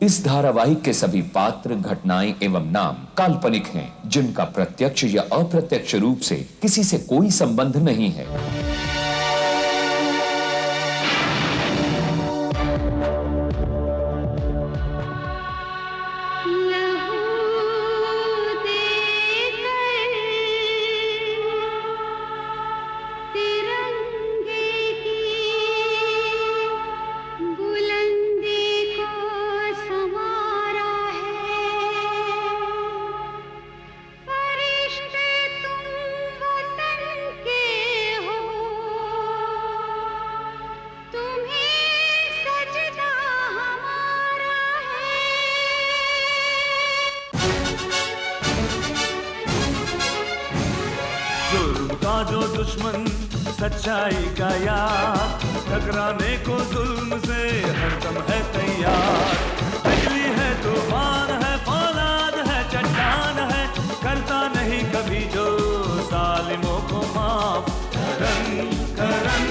इस धारावाहिक के सभी पात्र, घटनाएं एवं नाम काल्पनिक हैं, जिनका प्रत्यक्ष या अप्रत्यक्ष रूप से किसी से कोई संबंध नहीं है। जो दुश्मन सच्चाई का यार, टकराने को जुल्म से हरदम है तैयार। बिजली है, तूफान है, फौलाद है, चट्टान है, करता नहीं कभी जो जालिमों को माफ। Karan Karan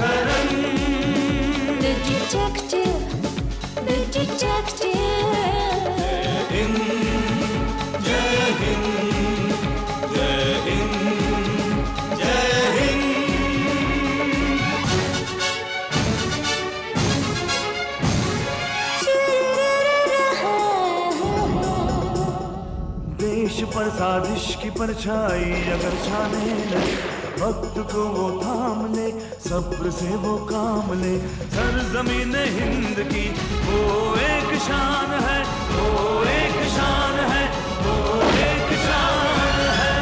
Karan The detective, the detective। जय हिंद, जय हिंद, जय हिंद, जय हिंद। देश पर साजिश की परछाई अगर छाने लगे, वक्त को वो थाम ले, सब्र से वो काम ले। सरजमीन हिंद की वो एक शान है, वो एक शान है, वो एक शान है।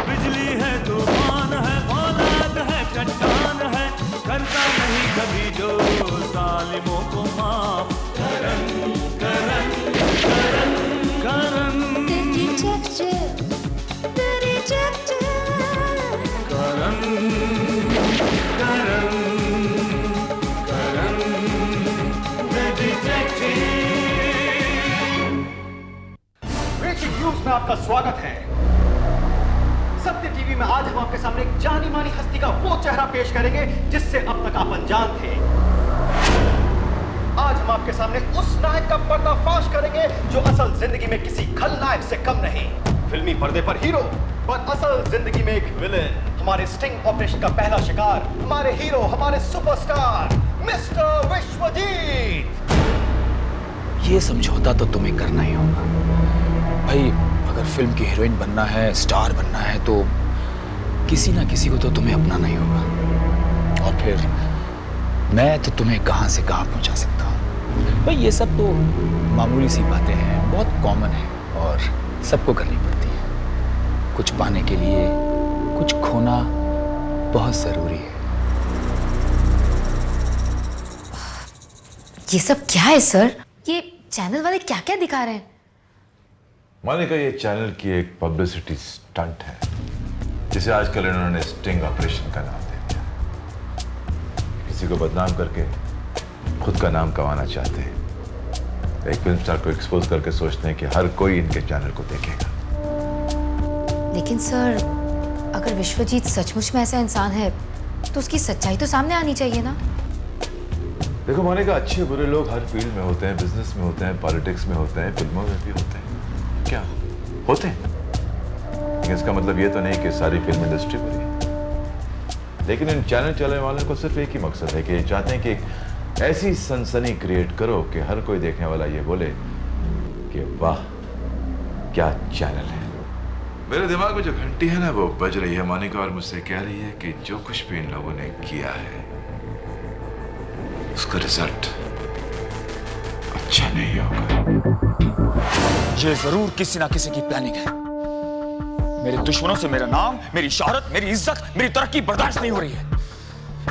बिजली है, तूफान है, फौलाद है, चट्टान है, करता नहीं कभी जो जालिमों को माफ। Karan Karan Karan Karan The detective, Karan Karan Karan The detective। Breaking news में आपका स्वागत है। सत्य टीवी में आज हम आपके सामने एक जानी मानी हस्ती का वो चेहरा पेश करेंगे जिससे अब तक आप अनजान थे। आज हम आपके सामने उस नायक का पर्दाफाश करेंगे जो असल जिंदगी में किसी खलनायक से कम नहीं। फिल्मी पर्दे पर हीरो, पर असल जिंदगी में एक विलेन। हमारे स्टिंग ऑपरेशन का पहला शिकार, हमारे हीरो, हमारे सुपरस्टार मिस्टर विश्वजीत। ये समझौता तो तुम्हें करना ही होगा भाई। अगर फिल्म की हीरोइन बनना है, स्टार बनना है, तो किसी ना किसी को तो तुम्हें अपनाना ही होगा। और फिर मैं तो तुम्हें कहां से कहां पहुंचा सकता हूं भाई। ये सब तो मामूली सी बातें हैं, बहुत कॉमन है और सबको करनी पड़ती है। कुछ पाने के लिए कुछ खोना बहुत जरूरी है। ये सब क्या है सर? ये चैनल वाले क्या क्या दिखा रहे हैं? मानिका, ये चैनल की एक पब्लिसिटी स्टंट है जिसे आजकल इन्होंने स्टिंग ऑपरेशन का नाम दे दिया। किसी को बदनाम करके खुद का नाम कमाना चाहते हैं। एक फिल्म स्टार को एक्सपोज करके सोचते हैं कि हर कोई इनके चैनल को देखेगा। लेकिन सर, अगर विश्वजीत सचमुच में ऐसा इंसान है तो उसकी सच्चाई तो सामने आनी चाहिए ना। देखो मोनिका, अच्छे बुरे लोग हर फील्ड में होते हैं, बिजनेस में होते हैं, पॉलिटिक्स में होते हैं, फिल्मों में भी होते हैं। क्या होते हैं? लेकिन इसका मतलब ये तो नहीं कि सारी फिल्म इंडस्ट्री बुरी है। लेकिन इन चैनल चलाने वालों को सिर्फ एक ही मकसद है कि चाहते हैं कि एक ऐसी सनसनी क्रिएट करो कि हर कोई देखने वाला ये बोले कि वाह क्या चैनल है। मेरे दिमाग में जो घंटी है ना वो बज रही है मोनिका, और मुझसे कह रही है कि जो कुछ भी इन लोगों ने किया है उसका रिजल्ट अच्छा नहीं होगा। ये जरूर किसी ना किसी की प्लानिंग है। मेरे दुश्मनों से मेरा नाम, मेरी शोहरत, मेरी इज्जत, मेरी तरक्की बर्दाश्त नहीं हो रही है।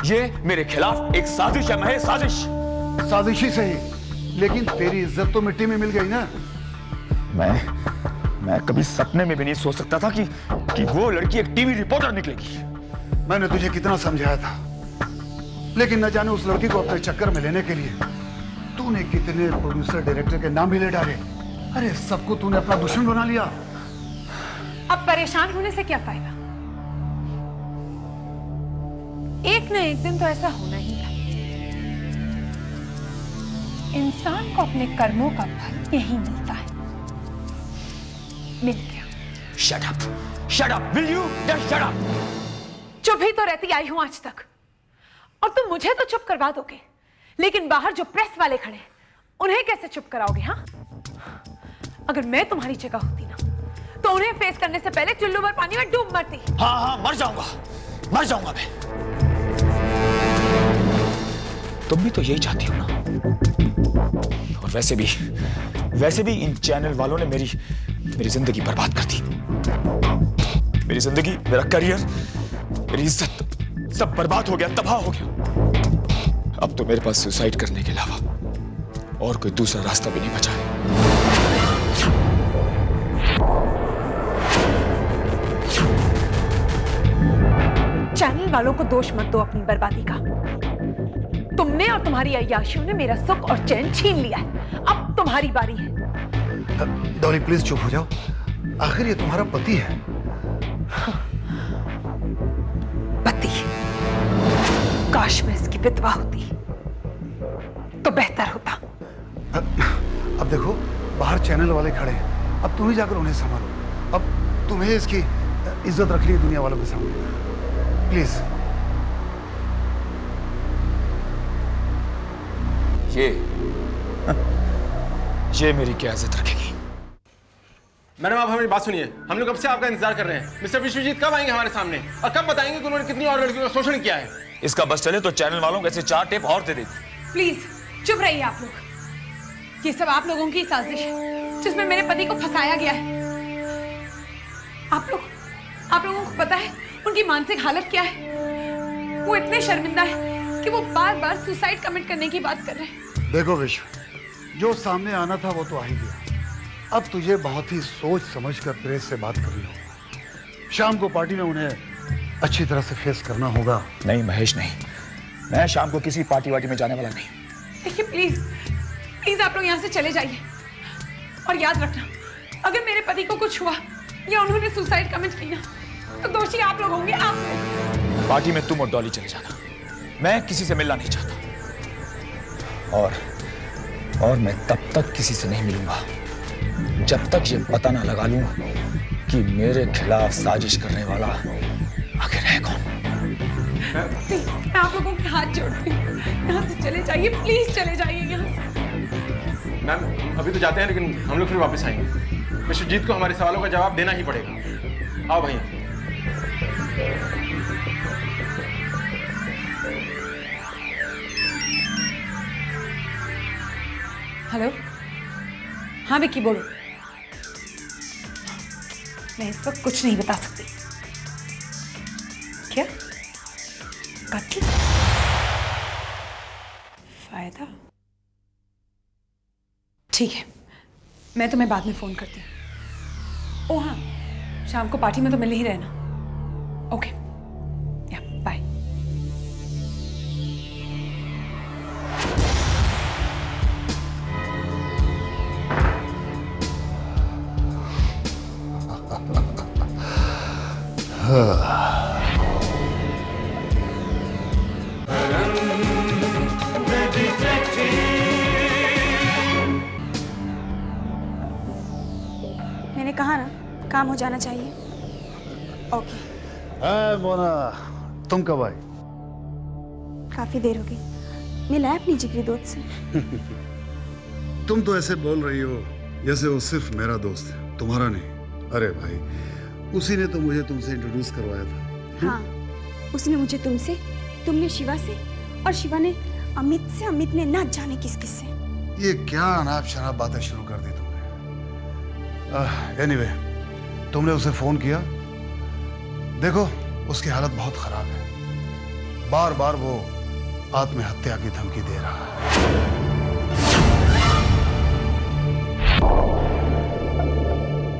ये मेरे खिलाफ एक साजिश है महज, साजिश। साजिश ही सही, लेकिन तेरी इज्जत तो मिट्टी में मिल गई ना। मैं कभी सपने में भी नहीं सोच सकता था कि वो लड़की एक टीवी रिपोर्टर निकलेगी। मैंने तुझे कितना समझाया था, लेकिन न जाने उस लड़की को अपने चक्कर में लेने के लिए तूने कितने प्रोड्यूसर डायरेक्टर के नाम भी ले डाले। अरे सबको तूने अपना दुश्मन बना लिया। अब परेशान होने से क्या फायदा? एक न एक दिन तो ऐसा होना ही था। इंसान को अपने कर्मों का फल यही मिलता है। मिल गया। Shut up, shut up, will you just shut up. चुप ही तो रहती आई हूं आज तक, और तुम मुझे तो चुप करवा दोगे, लेकिन बाहर जो प्रेस वाले खड़े हैं उन्हें कैसे चुप कराओगे? हाँ, अगर मैं तुम्हारी जगह होती ना तो उन्हें फेस करने से पहले चुल्लू भर पानी में डूब मरती। हाँ हाँ, मर जाऊंगा मैं। तुम भी तो यही चाहती हो ना। और वैसे भी इन चैनल वालों ने मेरी जिंदगी बर्बाद कर दी। मेरी जिंदगी, मेरा करियर, मेरी इज्जत सब बर्बाद हो गया, तबाह हो गया। अब तो मेरे पास सुसाइड करने के अलावा और कोई दूसरा रास्ता भी नहीं बचा है। चैनल वालों को दोष मत दो अपनी बर्बादी का। तुमने और तुम्हारी अय्याशियों ने मेरा सुख और चैन छीन लिया है। अब तुम्हारी बारी है। डॉली प्लीज चुप हो जाओ, आखिर ये तुम्हारा पति है। पति? काश मैं इसकी विधवा होती तो बेहतर होता। अब देखो, बाहर चैनल वाले खड़े हैं, अब तुम ही जाकर उन्हें संभालो। अब तुम्हें इसकी इज्जत रखनी है दुनिया वालों के सामने, प्लीज। ये मेरी क्या इज्जत रखेगी? मैडम, आप हमारी बात सुनिए। हम लोग कब से आपका इंतजार कर रहे हैं। मिस्टर विश्वजीत कब आएंगे हमारे सामने और कब बताएंगे कि उन्होंने कितनी और लड़कियों का शोषण किया है? इसका बस चले तो चैनल वालों को ऐसे 4 टेप और दे देती। प्लीज चुप रहिए आप लोग। ये सब आप लोगों की साजिश है जिसमें मेरे पति को फंसाया गया है। आप लोगों को पता है उनकी मानसिक हालत क्या है? वो इतने शर्मिंदा है कि वो बार-बार सुसाइड कमिट करने की बात कर रहे हैं। देखो विश्व, जो सामने आना था वो तो आ ही गया। अब तुझे बहुत ही सोच समझकर प्रेस से बात करनी होगी। शाम को पार्टी में उन्हें अच्छी तरह से फेस करना होगा। नहीं महेश, नहीं, मैं शाम को किसी पार्टी वार्टी में जाने वाला नहीं। देखिए प्लीज आप लोग यहाँ से चले जाइए, और याद रखना, अगर मेरे पति को कुछ हुआ या उन्होंने सुसाइड कमिट की ना तो दोषी आप लोग होंगे। आप लोग पार्टी में तुम और डॉली चले जाना, मैं किसी से मिलना नहीं चाहता। और मैं तब तक किसी से नहीं मिलूंगा जब तक ये पता ना लगा लूं कि मेरे खिलाफ साजिश करने वाला आखिर है कौन। मैं आप लोगों के हाथ जोड़ती हूँ, यहाँ से चले जाइए, प्लीज चले जाइए यहाँ। मैम, अभी तो जाते हैं, लेकिन हम लोग फिर वापस आएंगे। विश्वजीत को हमारे सवालों का जवाब देना ही पड़ेगा। आओ भैया। हेलो, हाँ विक्की बोलो। मैं इस वक्त कुछ नहीं बता सकती। क्या? कत्ल? फायदा? ठीक है, मैं तुम्हें बाद में फोन करती हूँ। ओह हाँ, शाम को पार्टी में तो मिल ही रहना। ओके, या बाय। मैंने कहा ना, काम हो जाना चाहिए। ओके। मोना, तुम कब आई? काफी देर हो गई। मिला है अपनी जिगरी दोस्त से? तुम तो ऐसे बोल रही हो जैसे वो सिर्फ मेरा दोस्त है, तुम्हारा नहीं। अरे भाई, उसी ने तो मुझे तुमसे इंट्रोड्यूस करवाया था। हाँ, उसने मुझे तुमसे, तुमने शिवा से, और शिवा ने अमित से, अमित ने ना जाने किस किस से। ये क्या अनाप शनाप बातें शुरू कर दी तुमने। एनीवे, तुमने उसे फोन किया? देखो, उसकी हालत बहुत खराब है। बार बार वो आत्महत्या की धमकी दे रहा है।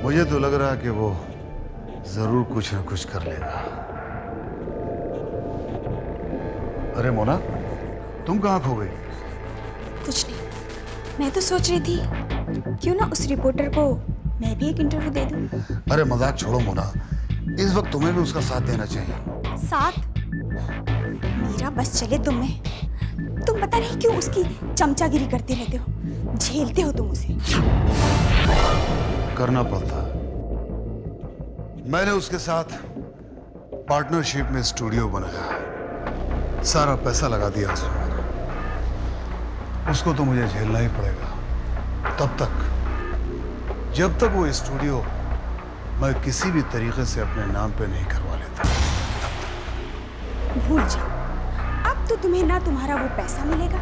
मुझे तो लग रहा है कि वो जरूर कुछ न कुछ कर लेगा। अरे मोना, तुम कहाँ खो गई? कुछ नहीं, मैं तो सोच रही थी क्यों ना उस रिपोर्टर को मैं भी एक इंटरव्यू दे दूं। अरे मजाक छोड़ो मोना, इस वक्त तुम्हें भी उसका साथ देना चाहिए। साथ? मेरा बस चले तुम में। तुम पता नहीं क्यों उसकी चमचागिरी करते रहते हो, झेलते हो तुम उसे। करना पड़ता। मैंने उसके साथ पार्टनरशिप में स्टूडियो बनाया, सारा पैसा लगा दिया उसमें मैंने। उसको तो मुझे झेलना ही पड़ेगा तब तक, जब तक वो स्टूडियो मैं किसी भी तरीके से अपने नाम पे नहीं करवा लेता। भूल जाओ, अब तो तुम्हें ना तुम्हारा वो पैसा मिलेगा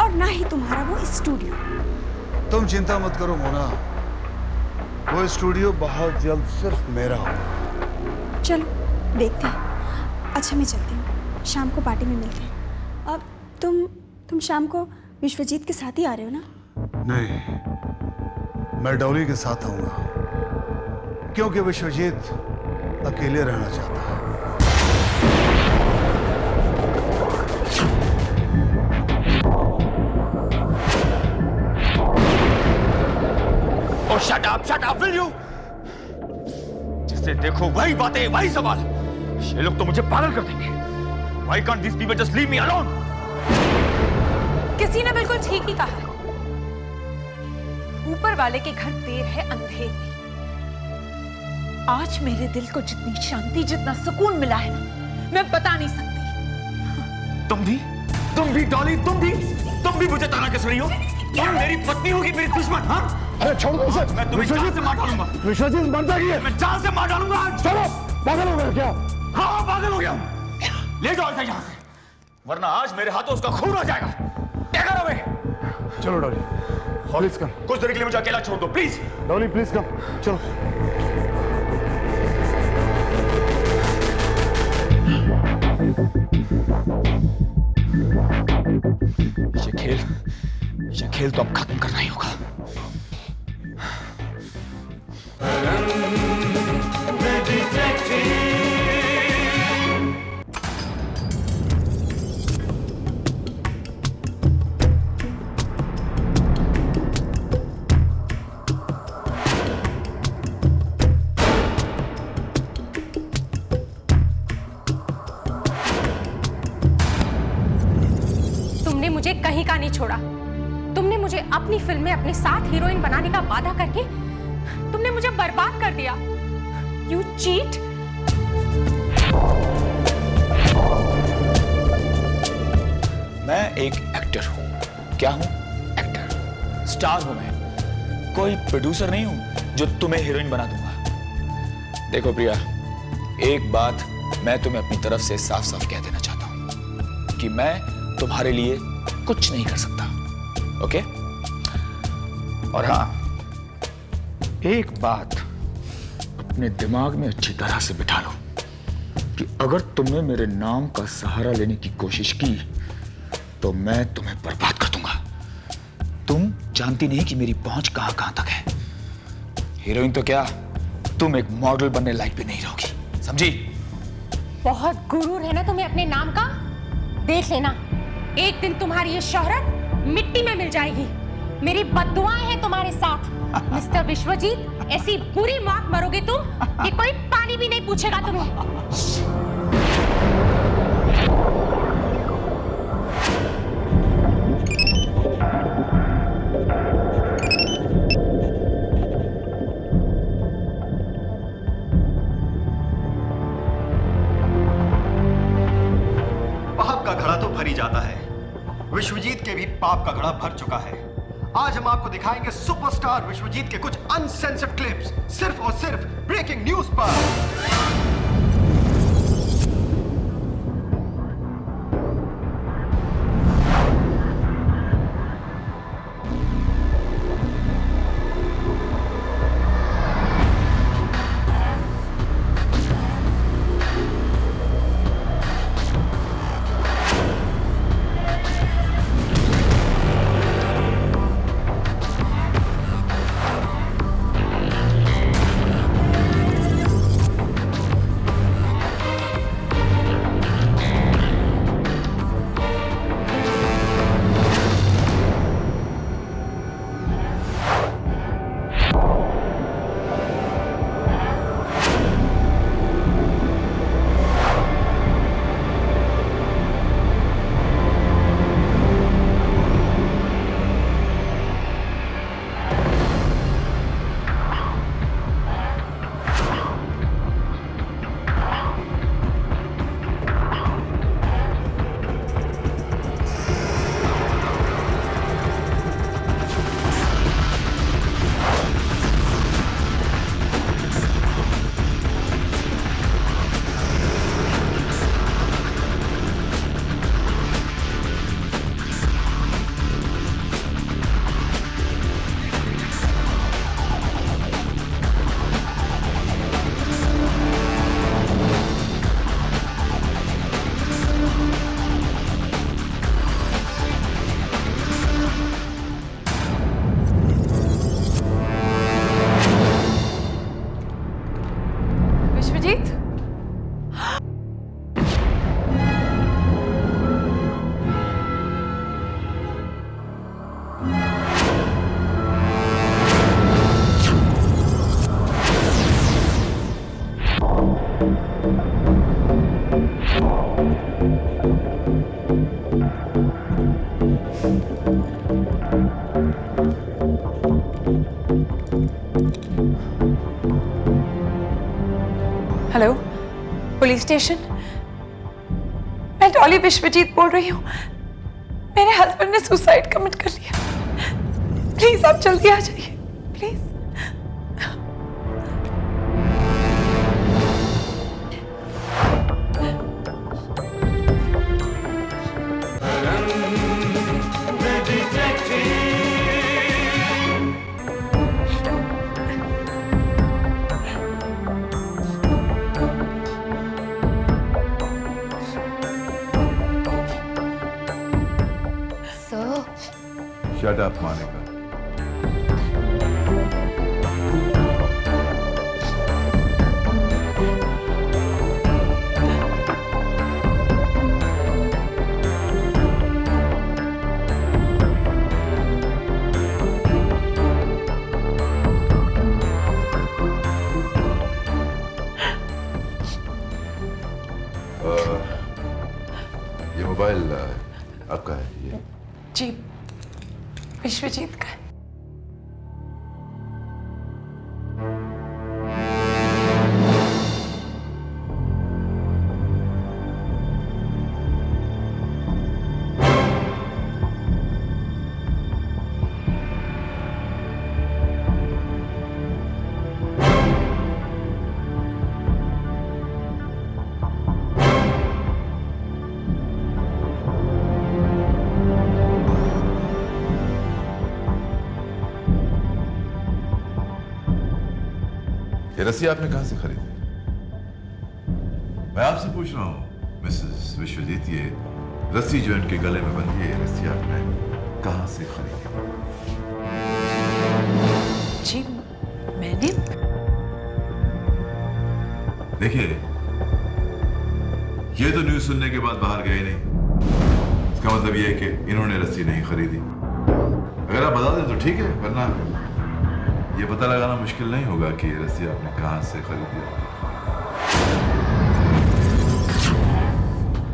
और ना ही तुम्हारा वो स्टूडियो। तुम चिंता मत करो मोना, वो स्टूडियो बहुत जल्द सिर्फ मेरा होगा। चलो देखते हैं। अच्छा मैं चलती हूँ, शाम को पार्टी में मिलते हैं। अब तुम शाम को विश्वजीत के साथ ही आ रहे हो ना? नहीं, मैं डॉली के साथ आऊंगा, क्योंकि विश्वजीत अकेले रहना चाहता है। Oh, shut up, will you? जिसे देखो वही बातें, वही सवाल। ये लोग तो मुझे पागल कर देंगे। Why can't these people just leave me alone? किसी ने बिल्कुल ठीक ही कहा, ऊपर वाले के घर देर है अंधेर नहीं। आज मेरे दिल को जितनी शांति, जितना सुकून मिला है ना, मैं बता नहीं सकती। तुम भी डॉली, तुम भी मुझे ताना कस रही हो? तुम मेरी पत्नी होगी, मेरी दुश्मन? हाँ? अरे छोड़ दो इसे। मैं तुम्हें जान से मार डालूंगा। विश्वजीत मर जाएगी। मैं जान से मार डालूंगा। चलो, पागल हो गए क्या? हाँ, पागल हो गया हूँ। ले जाओ इसे यहाँ से, वरना आज मेरे हाथों उसका खून आ जाएगा। Take her away. चलो डॉली, प्लीज कम। कुछ देर के लिए मुझे अकेला छोड़ दो, प्लीज। डॉली प्लीज कम, चलो। ये खेल तो अब खत्म करना ही होगा। तुमने मुझे कहीं का नहीं छोड़ा। तुमने मुझे अपनी फिल्म में अपने साथ हीरोइन बनाने का वादा करके तुमने मुझे बर्बाद कर दिया। You cheat! मैं एक एक्टर हूं। क्या हूं? एक्टर, स्टार हूं मैं। कोई प्रोड्यूसर नहीं हूं जो तुम्हें हीरोइन बना दूंगा। देखो प्रिया, एक बात मैं तुम्हें अपनी तरफ से साफ साफ कह देना चाहता हूं कि मैं तुम्हारे लिए कुछ नहीं कर सकता। ओके? और हाँ, एक बात अपने दिमाग में अच्छी तरह से बिठा लो कि अगर तुमने मेरे नाम का सहारा लेने की कोशिश की तो मैं तुम्हें बर्बाद कर दूंगा। तुम जानती नहीं कि मेरी पहुंच कहां कहां तक है। हीरोइन तो क्या, तुम एक मॉडल बनने लायक भी नहीं रहोगी, समझी? बहुत गुरूर है ना तुम्हें अपने नाम का। देख लेना, एक दिन तुम्हारी ये शोहरत मिट्टी में मिल जाएगी। मेरी बद्दुआएं हैं तुम्हारे साथ। मिस्टर विश्वजीत, ऐसी बुरी मौत मरोगे तुम कि कोई पानी भी नहीं पूछेगा तुम्हें। पाप का घड़ा तो भर ही जाता है। विश्वजीत के भी पाप का घड़ा भर चुका है। आज हम आपको दिखाएंगे सुपरस्टार विश्वजीत के कुछ अनसेंसर्ड क्लिप्स, सिर्फ और सिर्फ ब्रेकिंग न्यूज पर। Hello, police station. मैं डॉली विश्वजीत बोल रही हूँ। मेरे हस्बैंड ने सुसाइड कमिट कर लिया। प्लीज आप जल्दी आ जाइए, प्लीज। Shut up, Monica. ये मोबाइल आपका है ये? जी, विश्वजीत का। ये रस्सी आपने कहां से खरीदी? मैं आपसे पूछ रहा हूं मिसेस विश्वजीत, ये रस्सी जो इनके गले में बंधी है, ये रस्सी आपने कहां से खरीदी? जी, मैंने। देखिए, ये तो न्यूज़ सुनने के बाद बाहर गए नहीं। इसका मतलब ये है कि इन्होंने रस्सी नहीं खरीदी। अगर आप बता दें तो ठीक है, वरना ये पता लगाना मुश्किल नहीं होगा कि ये रस्सी आपने कहां से खरीदी।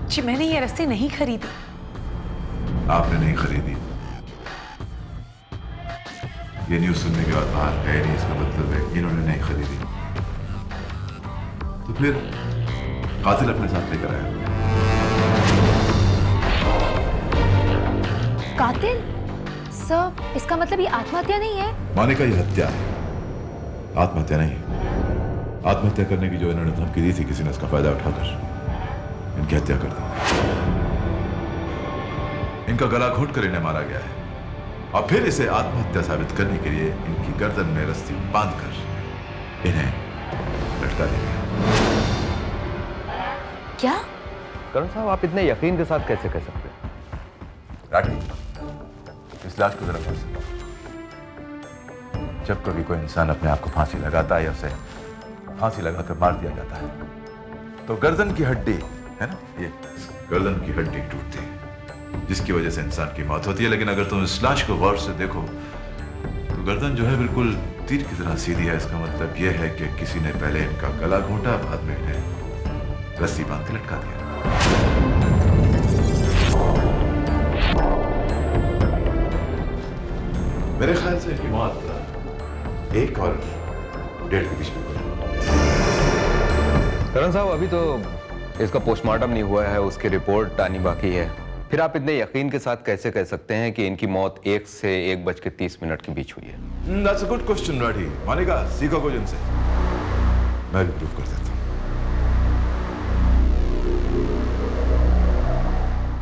जी, मैंने ये रस्सी नहीं खरीदी। आपने नहीं खरीदी? ये न्यूज़ सुनने के बाद बाहर गए नहीं, इसका मतलब है इन्होंने नहीं खरीदी। तो फिर कातिल अपने साथ लेकर आया। कातिल? सर, इसका मतलब ये आत्महत्या नहीं है? मोनिका, ये हत्या है, आत्महत्या नहीं। आत्महत्या करने की जो इन्होंने धमकी दी थी, किसी ने इसका फायदा उठाकर इनकी हत्या कर दी। इनका गला घोंटकर इन्हें मारा गया है और फिर इसे आत्महत्या साबित करने के लिए इनकी गर्दन में रस्सी बांधकर इन्हें लटका दिया गया। क्या? करण साहब, आप इतने यकीन के साथ कैसे कह सकते हैं? राठी, इस लाश को जरा पास। जब कभी कोई इंसान अपने आप को फांसी लगाता है या उसे फांसी लगाकर मार दिया जाता है तो गर्दन की हड्डी है ना, ये गर्दन की हड्डी टूटती है, जिसकी वजह से इंसान की मौत होती है। लेकिन अगर तुम इस लाश को गौर से देखो तो गर्दन जो है बिल्कुल तीर की तरह सीधी है। इसका मतलब यह है कि किसी ने पहले इनका गला घोंटा, बाद में इन्हें रस्सी बांध के लटका दिया। मेरे ख्याल से इनकी मौत 1 और 1.5 के बीच में हुई। करण साहब, अभी तो इसका पोस्टमार्टम नहीं हुआ है, उसकी रिपोर्ट आनी बाकी है। फिर आप इतने यकीन के साथ कैसे कह सकते हैं कि इनकी मौत 1 से 1:30 के बीच हुई है? That's a good question, Rathi. Monika, सीखो कुछ इनसे। मैं भी प्रूफ कर देता हूँ।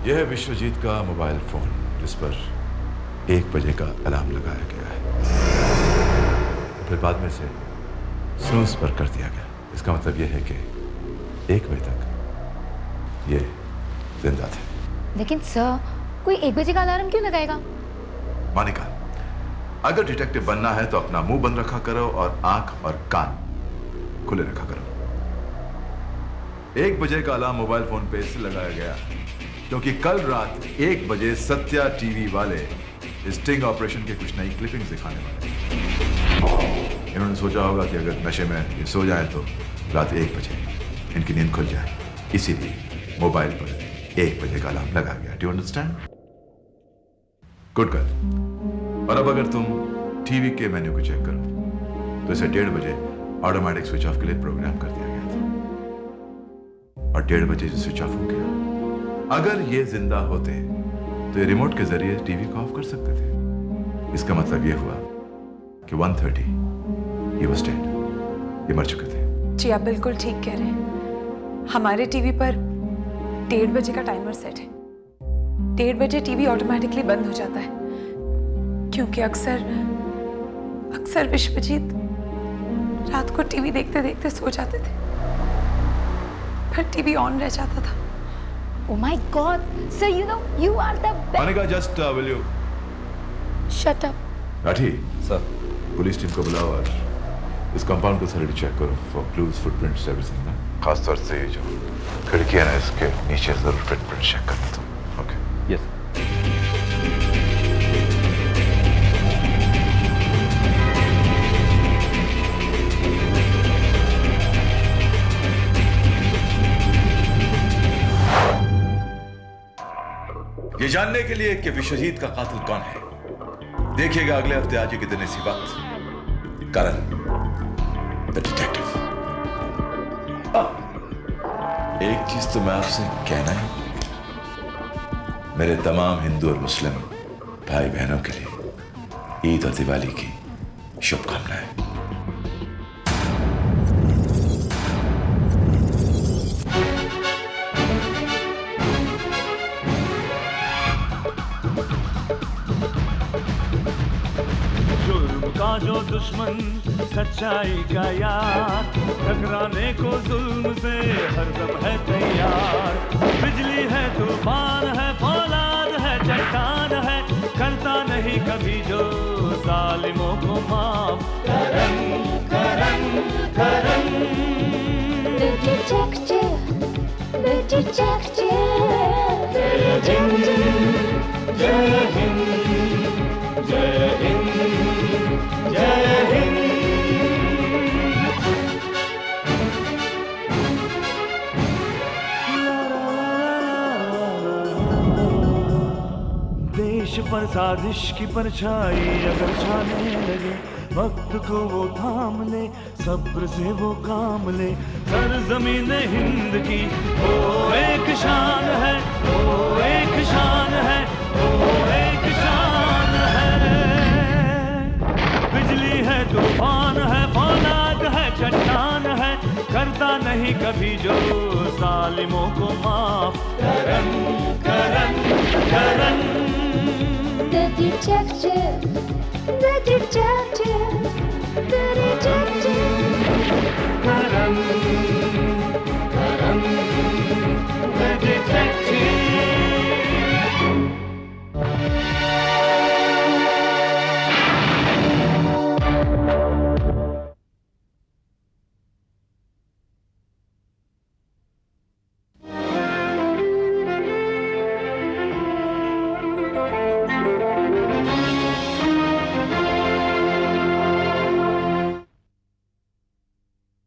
यह है विश्वजीत का मोबाइल फोन, जिस पर 1 बजे का अलार्म लगाया गया है, फिर बाद में से स्नूज पर कर दिया गया। इसका मतलब यह है कि 1 बजे तक ये जिंदा थे। लेकिन सर, कोई 1 बजे का अलार्म क्यों लगाएगा? मोनिका, अगर डिटेक्टिव बनना है तो अपना मुंह बंद रखा करो और आंख और कान खुले रखा करो। 1 बजे का अलार्म मोबाइल फोन पे इसलिए लगाया गया क्योंकि कल रात 1 बजे सत्या टीवी वाले स्टिंग ऑपरेशन के कुछ नई क्लिपिंग्स दिखाने वाले। इन्होंने सोचा होगा कि अगर नशे में ये सो जाए तो रात 1 बजे इनकी नींद खुल जाए, इसीलिए मोबाइल पर 1 बजे का अलार्म लगा गया। Do you understand? Good girl. और अब अगर तुम टीवी के मेन्यू को चेक करो तो इसे 1:30 बजे ऑटोमेटिक स्विच ऑफ के लिए प्रोग्राम कर दिया गया था और 1:30 बजे स्विच ऑफ हो गया। अगर ये जिंदा होते तो ये रिमोट के जरिए टीवी को ऑफ कर सकते थे। इसका मतलब ये हुआ कि 1:30 he was dead, ये मर चुके थे। जी आप बिल्कुल ठीक कह रहे हैं। हमारे टीवी पर 1:30 बजे का टाइमर सेट है। 1:30 बजे टीवी ऑटोमेटिकली बंद हो जाता है क्योंकि अक्सर विश्वजीत रात को टीवी देखते देखते सो जाते थे, फिर टीवी ऑन रह जाता था। Oh my God, sir, you are the best. Monica, just will you Shut up. Rathi, sir police team को बुलाओ और इस कंपाउंड को थोड़ी चेक करो फॉर क्लूज, फुटप्रिंट्स, एवरीथिंग ना। खास तौर से ये जो खिड़की है ना, इसके नीचे जरूर फुटप्रिंट चेक करना तुम। ओके यस ये जानने के लिए कि विश्वजीत का कातिल कौन है, देखिएगा अगले हफ्ते आज के दिन इसी वक्त करण द डिटेक्टिव। एक चीज तो मैं आपसे कहना ही, मेरे तमाम हिंदू और मुस्लिम भाई बहनों के लिए ईद और दिवाली की शुभकामनाएं। का जो दुश्मन सच्चाई का यार, टकराने को जुल्म से हरदम है तैयार। बिजली है, तूफान है, फौलाद है, चट्टान है, करता नहीं कभी जो जालिमों को माफ। करन करन करन The detective, the detective. जय हिंद, जय हिंद, जय हिंद, जय हिंद। देश पर साजिश की परछाई अगर छाने लगे, वक्त को वो थाम ले, सब्र से वो काम ले। सरज़मीन हिंद की वो एक शान है, वो एक शान है, वो एक शान है। बिजली है, तूफान है, फौलाद है, चट्टान है, करता नहीं कभी जो जालिमों को माफ। करन करन करन The detective, the detective.